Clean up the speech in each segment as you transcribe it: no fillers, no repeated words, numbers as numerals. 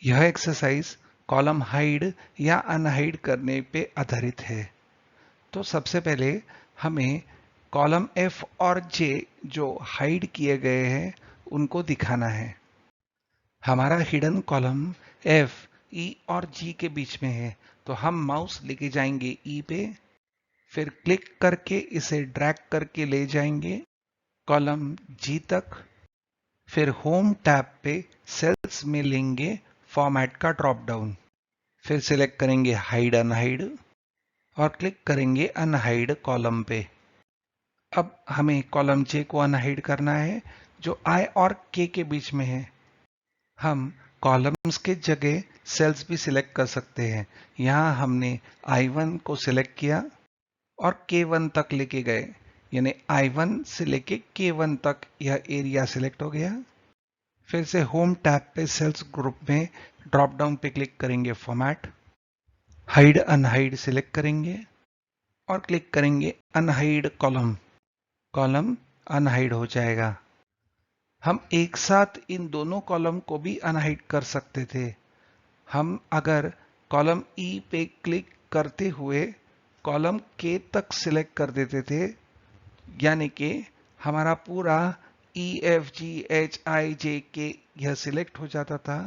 यह exercise column hide या unhide करने पे आधारित है। तो सबसे पहले हमें कॉलम F और J जो हाइड किए गए हैं उनको दिखाना है। हमारा हिडन कॉलम F E और G के बीच में है, तो हम माउस लेके जाएंगे E पे, फिर क्लिक करके इसे ड्रैग करके ले जाएंगे कॉलम G तक, फिर होम टैब पे सेल्स में लेंगे फॉर्मेट का ड्रॉप डाउन, फिर सिलेक्ट करेंगे हाइड अनहाइड और क्लिक करेंगे अनहाइड कॉलम पे। अब हमें कॉलम J को अनहाइड करना है जो I और K के बीच में है। हम कॉलम्स के जगह सेल्स भी सिलेक्ट कर सकते हैं। यहां हमने I1 को सिलेक्ट किया और K1 तक लेके गए, यानी I1 से लेके K1 तक यह एरिया सिलेक्ट हो गया। फिर से होम टैब पे सेल्स ग्रुप में ड्रॉप डाउन पे क्लिक करेंगे फॉर्मेट, हाइड अनहाइड सिलेक्ट करेंगे और क्लिक करेंगे अनहाइड कॉलम। कॉलम अनहाइड हो जाएगा। हम एक साथ इन दोनों कॉलम को भी अनहाइड कर सकते थे। हम अगर कॉलम E पे क्लिक करते हुए कॉलम K तक सिलेक्ट कर देते थे, यानी कि हमारा पूरा E F G H I J K यह सिलेक्ट हो जाता था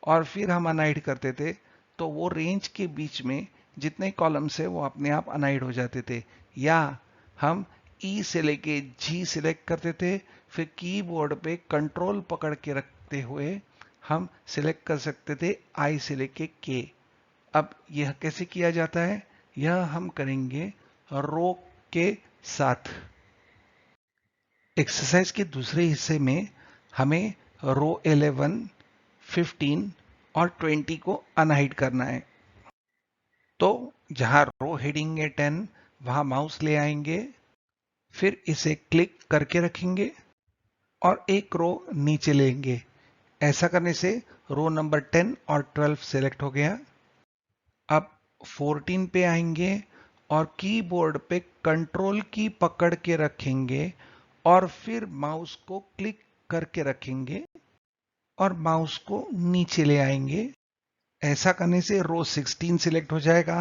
और फिर हम अनहाइड करते थे, तो वो रेंज के बीच में जितने कॉलम्स है वो अपने आप अनहाइड हो जाते थे। या हम E से लेके G सिलेक्ट करते थे, फिर कीबोर्ड पे कंट्रोल पकड़ के रखते हुए हम सिलेक्ट कर सकते थे I से लेके K। अब यह कैसे किया जाता है, यह हम करेंगे रो के साथ। एक्सरसाइज के दूसरे हिस्से में हमें रो 11, 15 और 20 को अनहाइड करना है। तो जहां रो हेडिंग है 10, वहां माउस ले आएंगे, फिर इसे क्लिक करके रखेंगे और एक रो नीचे लेंगे। ऐसा करने से रो नंबर 10 और 12 सेलेक्ट हो गया। अब 14 पे आएंगे और कीबोर्ड पे कंट्रोल की पकड़ के रखेंगे और फिर माउस को क्लिक करके रखेंगे और माउस को नीचे ले आएंगे। ऐसा करने से रो 16 सिलेक्ट हो जाएगा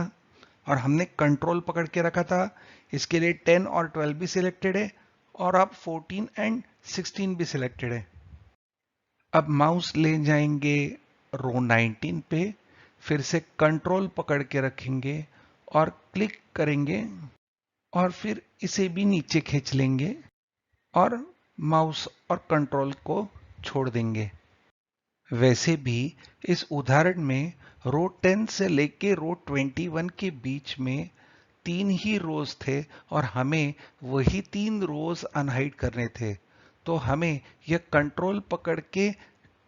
और हमने कंट्रोल पकड़ के रखा था, इसके लिए 10 और 12 भी सिलेक्टेड है और अब 14 एंड 16 भी सिलेक्टेड है। अब माउस ले जाएंगे रो 19 पे, फिर से कंट्रोल पकड़ के रखेंगे और क्लिक करेंगे और फिर इसे भी नीचे खींच लेंगे और माउस और कंट्रोल को छोड़ देंगे। वैसे भी इस उदाहरण में रो 10 से लेके रो 21 के बीच में 3 ही रोज थे और हमें वही 3 रोज अनहाइड करने थे, तो हमें यह कंट्रोल पकड़ के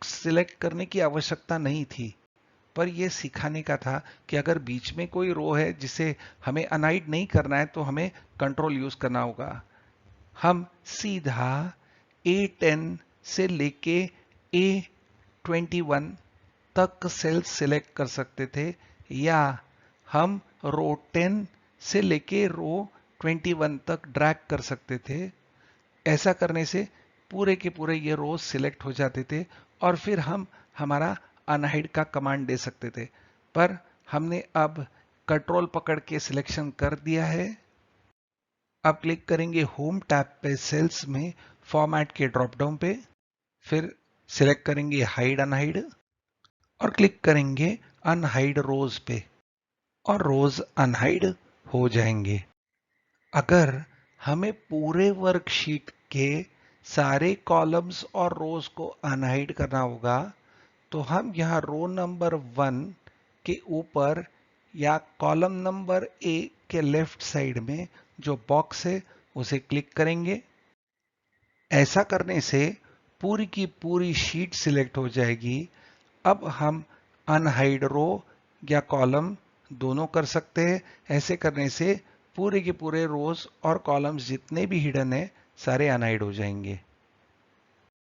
सिलेक्ट करने की आवश्यकता नहीं थी। पर यह सिखाने का था कि अगर बीच में कोई रो है जिसे हमें अनहाइड नहीं करना है तो हमें कंट्रोल यूज करना होगा। हम सीधा A10 से लेके A21 तक सेल सिलेक्ट कर सकते थे, या हम रो 10 से लेके रो 21 तक ड्रैग कर सकते थे। ऐसा करने से पूरे के पूरे ये रोज सिलेक्ट हो जाते थे और फिर हम हमारा अनहाइड का कमांड दे सकते थे। पर हमने अब कंट्रोल पकड़ के सिलेक्शन कर दिया है। अब क्लिक करेंगे होम टैब पे सेल्स में फॉर्मेट के ड्रॉप डाउन पे, फिर सिलेक्ट करेंगे हाइड अनहाइड और क्लिक करेंगे अनहाइड रोज पे और रोज अनहाइड हो जाएंगे। अगर हमें पूरे वर्कशीट के सारे कॉलम्स और रोज को अनहाइड करना होगा, तो हम यहां रो नंबर 1 के ऊपर या कॉलम नंबर A के लेफ्ट साइड में जो बॉक्स है उसे क्लिक करेंगे। ऐसा करने से पूरी की पूरी शीट सिलेक्ट हो जाएगी। अब हम अनहाइड रो या कॉलम दोनों कर सकते हैं। ऐसे करने से पूरे के पूरे रोज और कॉलम्स जितने भी हिडन है सारे अनहाइड हो जाएंगे।